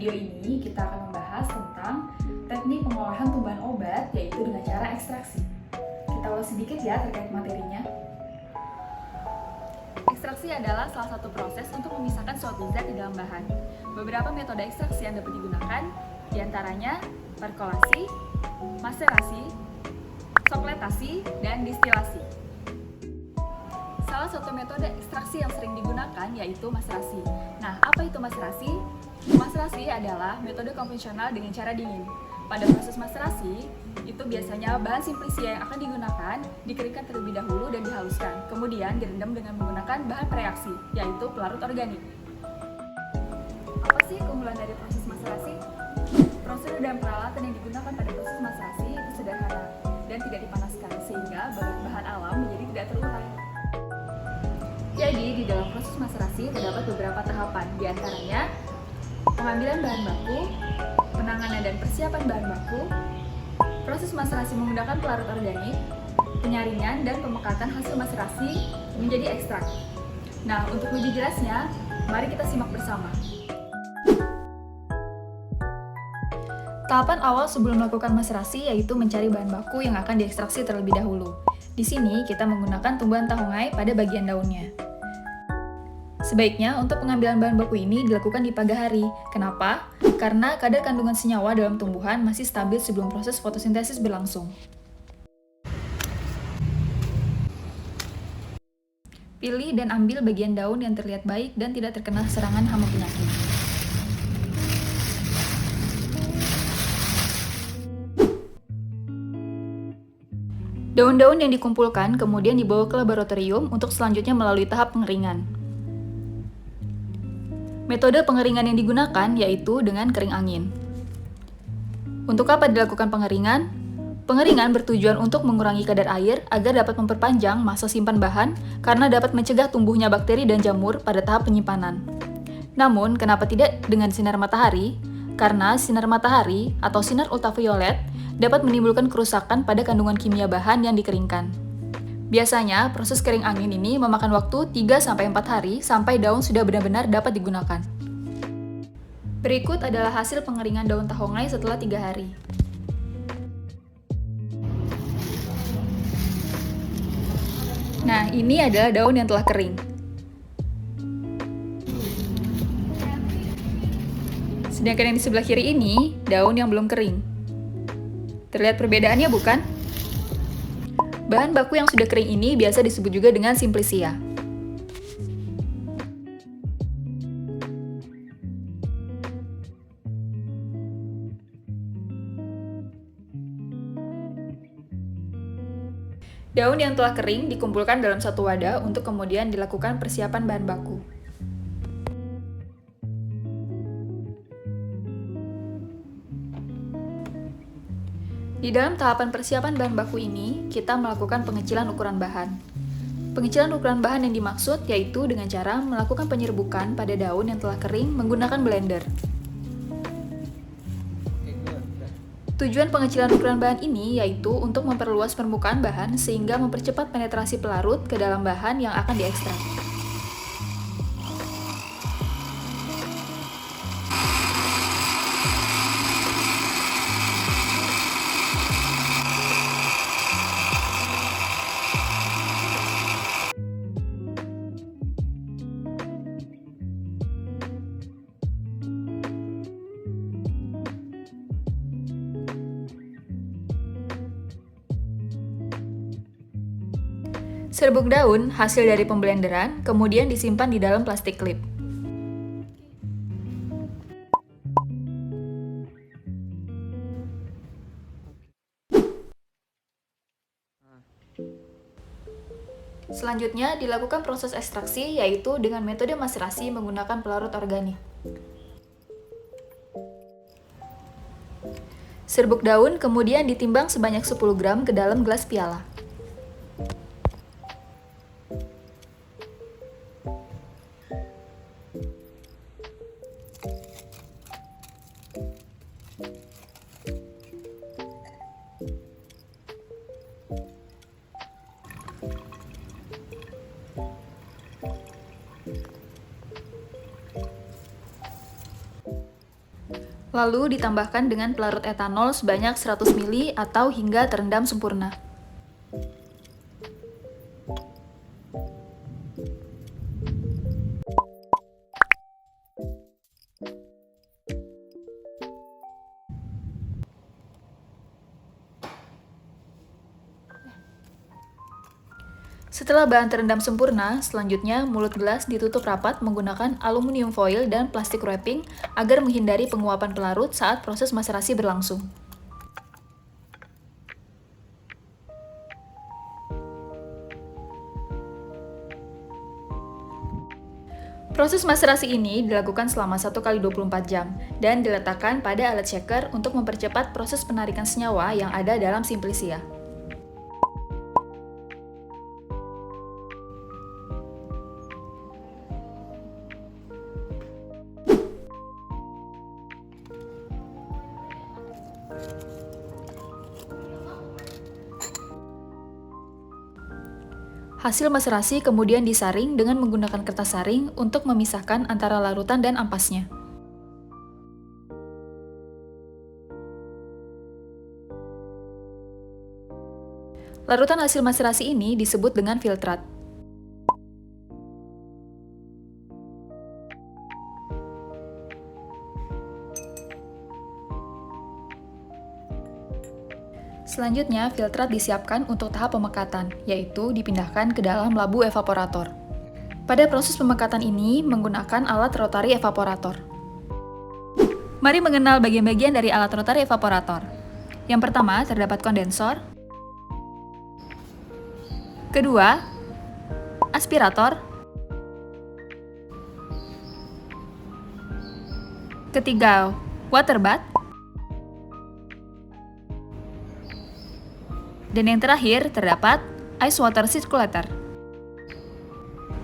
video ini kita akan membahas tentang teknik pengolahan tumbuhan obat, yaitu dengan cara ekstraksi. Kita ulas sedikit ya terkait materinya. Ekstraksi adalah salah satu proses untuk memisahkan suatu zat di dalam bahan. Beberapa metode ekstraksi yang dapat digunakan, diantaranya perkolasi, maserasi, sokletasi, dan distilasi. Salah satu metode ekstraksi yang sering digunakan yaitu maserasi. Nah, apa itu maserasi? Maserasi adalah metode konvensional dengan cara dingin. Pada proses maserasi, itu biasanya bahan simplisia yang akan digunakan dikeringkan terlebih dahulu dan dihaluskan, kemudian direndam dengan menggunakan bahan preaksi, yaitu pelarut organik. Apa sih keunggulan dari proses maserasi? Prosedur dan peralatan yang digunakan pada proses maserasi itu sederhana dan tidak dipanaskan, sehingga bahan alam menjadi tidak terurai. Jadi, di dalam proses maserasi terdapat beberapa tahapan, diantaranya pengambilan bahan baku, penanganan dan persiapan bahan baku, proses maserasi menggunakan pelarut organik, penyaringan dan pemekatan hasil maserasi menjadi ekstrak. Nah, untuk lebih jelasnya, mari kita simak bersama. Tahapan awal sebelum melakukan maserasi yaitu mencari bahan baku yang akan diekstraksi terlebih dahulu. Di sini kita menggunakan tumbuhan tahungai pada bagian daunnya. Sebaiknya untuk pengambilan bahan baku ini dilakukan di pagi hari. Kenapa? Karena kadar kandungan senyawa dalam tumbuhan masih stabil sebelum proses fotosintesis berlangsung. Pilih dan ambil bagian daun yang terlihat baik dan tidak terkena serangan hama penyakit. Daun-daun yang dikumpulkan kemudian dibawa ke laboratorium untuk selanjutnya melalui tahap pengeringan. Metode pengeringan yang digunakan yaitu dengan kering angin. Untuk apa dilakukan pengeringan? Pengeringan bertujuan untuk mengurangi kadar air agar dapat memperpanjang masa simpan bahan karena dapat mencegah tumbuhnya bakteri dan jamur pada tahap penyimpanan. Namun, kenapa tidak dengan sinar matahari? Karena sinar matahari atau sinar ultraviolet dapat menimbulkan kerusakan pada kandungan kimia bahan yang dikeringkan. Biasanya, proses kering angin ini memakan waktu 3-4 hari sampai daun sudah benar-benar dapat digunakan. Berikut adalah hasil pengeringan daun tahongai setelah 3 hari. Nah, ini adalah daun yang telah kering. Sedangkan yang di sebelah kiri ini, daun yang belum kering. Terlihat perbedaannya bukan? Bahan baku yang sudah kering ini biasa disebut juga dengan simplisia. Daun yang telah kering dikumpulkan dalam satu wadah untuk kemudian dilakukan persiapan bahan baku. Di dalam tahapan persiapan bahan baku ini, kita melakukan pengecilan ukuran bahan. Pengecilan ukuran bahan yang dimaksud yaitu dengan cara melakukan penyerbukan pada daun yang telah kering menggunakan blender. Tujuan pengecilan ukuran bahan ini yaitu untuk memperluas permukaan bahan sehingga mempercepat penetrasi pelarut ke dalam bahan yang akan diekstrak. Serbuk daun hasil dari pemblenderan kemudian disimpan di dalam plastik klip. Selanjutnya dilakukan proses ekstraksi yaitu dengan metode maserasi menggunakan pelarut organik. Serbuk daun kemudian ditimbang sebanyak 10 gram ke dalam gelas piala. Lalu ditambahkan dengan pelarut etanol sebanyak 100 ml atau hingga terendam sempurna. Setelah bahan terendam sempurna, selanjutnya mulut gelas ditutup rapat menggunakan aluminium foil dan plastik wrapping agar menghindari penguapan pelarut saat proses maserasi berlangsung. Proses maserasi ini dilakukan selama 1 kali 24 jam dan diletakkan pada alat shaker untuk mempercepat proses penarikan senyawa yang ada dalam simplisia. Hasil maserasi kemudian disaring dengan menggunakan kertas saring untuk memisahkan antara larutan dan ampasnya. Larutan hasil maserasi ini disebut dengan filtrat. Selanjutnya, filtrat disiapkan untuk tahap pemekatan, yaitu dipindahkan ke dalam labu evaporator. Pada proses pemekatan ini menggunakan alat rotary evaporator. Mari mengenal bagian-bagian dari alat rotary evaporator. Yang pertama, terdapat kondensor. Kedua, aspirator. Ketiga, water bath. Dan yang terakhir, terdapat ice water circulator.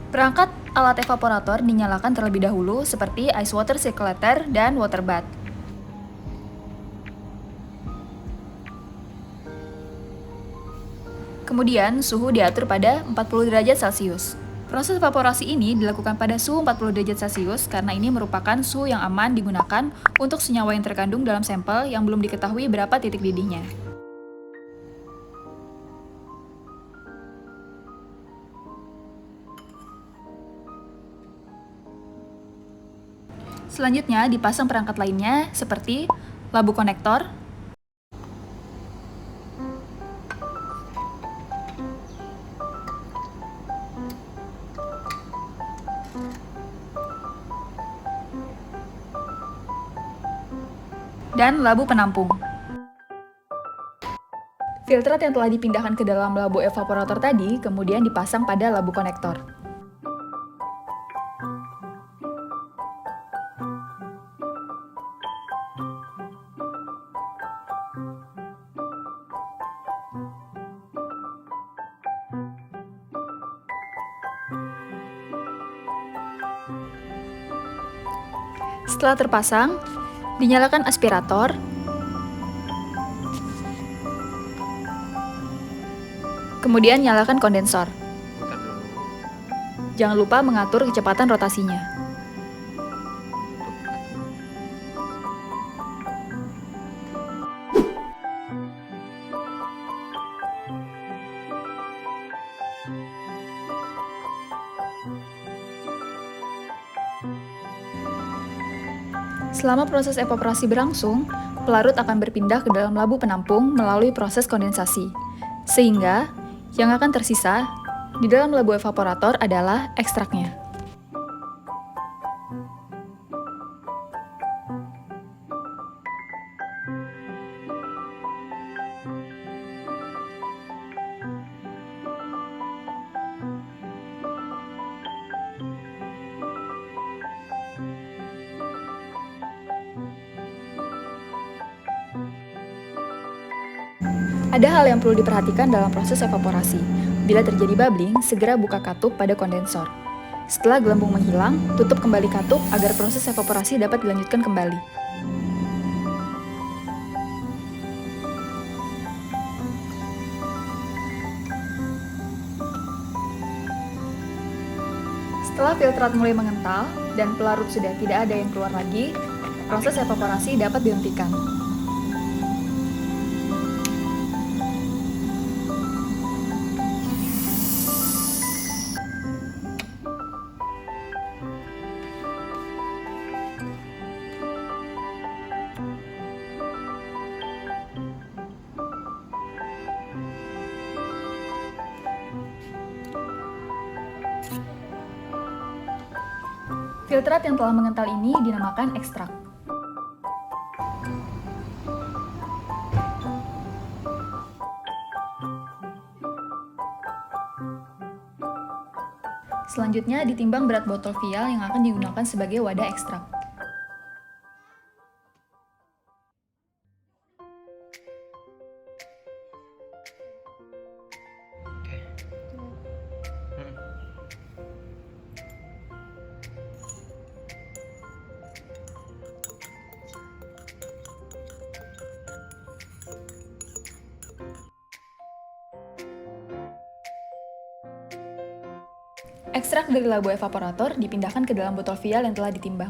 Perangkat alat evaporator dinyalakan terlebih dahulu seperti ice water circulator dan water bath. Kemudian, suhu diatur pada 40 derajat Celcius. Proses evaporasi ini dilakukan pada suhu 40 derajat Celcius karena ini merupakan suhu yang aman digunakan untuk senyawa yang terkandung dalam sampel yang belum diketahui berapa titik didihnya. Selanjutnya dipasang perangkat lainnya seperti labu konektor, dan labu penampung. Filtrat yang telah dipindahkan ke dalam labu evaporator tadi kemudian dipasang pada labu konektor. Setelah terpasang, dinyalakan aspirator, kemudian nyalakan kondensor. Jangan lupa mengatur kecepatan rotasinya. Selama proses evaporasi berlangsung, pelarut akan berpindah ke dalam labu penampung melalui proses kondensasi. Sehingga, yang akan tersisa di dalam labu evaporator adalah ekstraknya. Ada hal yang perlu diperhatikan dalam proses evaporasi. Bila terjadi bubbling, segera buka katup pada kondensor. Setelah gelembung menghilang, tutup kembali katup agar proses evaporasi dapat dilanjutkan kembali. Setelah filtrat mulai mengental dan pelarut sudah tidak ada yang keluar lagi, proses evaporasi dapat dihentikan. Filtrat yang telah mengental ini dinamakan ekstrak. Selanjutnya ditimbang berat botol vial yang akan digunakan sebagai wadah ekstrak. Ekstrak dari labu evaporator dipindahkan ke dalam botol vial yang telah ditimbang.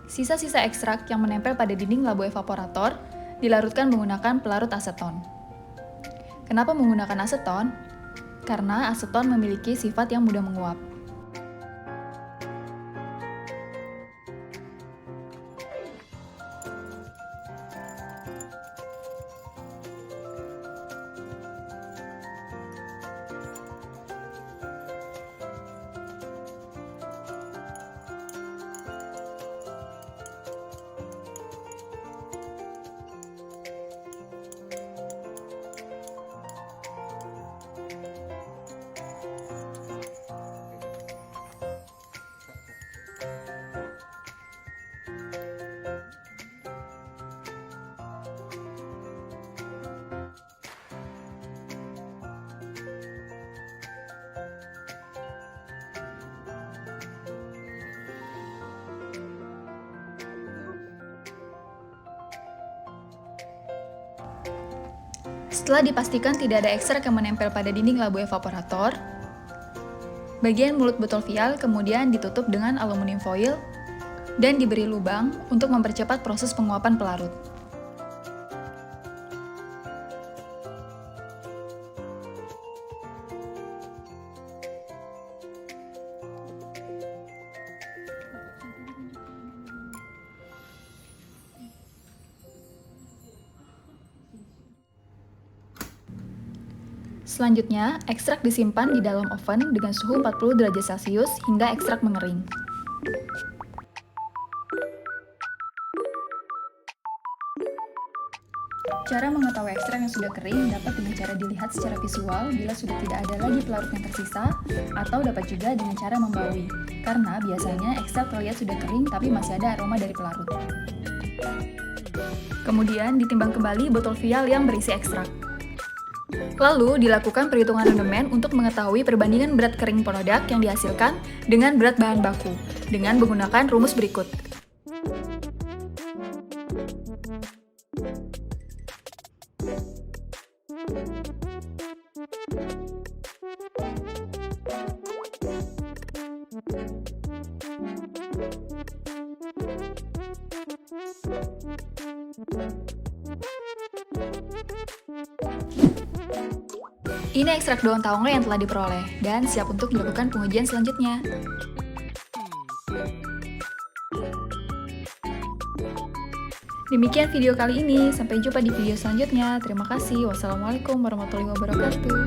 Sisa-sisa ekstrak yang menempel pada dinding labu evaporator dilarutkan menggunakan pelarut aseton. Kenapa menggunakan aseton? Karena aseton memiliki sifat yang mudah menguap. Setelah dipastikan tidak ada ekstrak yang menempel pada dinding labu evaporator, bagian mulut botol vial kemudian ditutup dengan aluminium foil dan diberi lubang untuk mempercepat proses penguapan pelarut. Selanjutnya, ekstrak disimpan di dalam oven dengan suhu 40 derajat Celcius hingga ekstrak mengering. Cara mengetahui ekstrak yang sudah kering dapat dengan cara dilihat secara visual bila sudah tidak ada lagi pelarut yang tersisa, atau dapat juga dengan cara membaui, karena biasanya ekstrak terlihat sudah kering tapi masih ada aroma dari pelarut. Kemudian ditimbang kembali botol vial yang berisi ekstrak. Lalu dilakukan perhitungan rendemen untuk mengetahui perbandingan berat kering produk yang dihasilkan dengan berat bahan baku dengan menggunakan rumus berikut. Ini ekstrak daun taongle yang telah diperoleh dan siap untuk dilakukan pengujian selanjutnya. Demikian video kali ini, sampai jumpa di video selanjutnya. Terima kasih. Wassalamualaikum warahmatullahi wabarakatuh.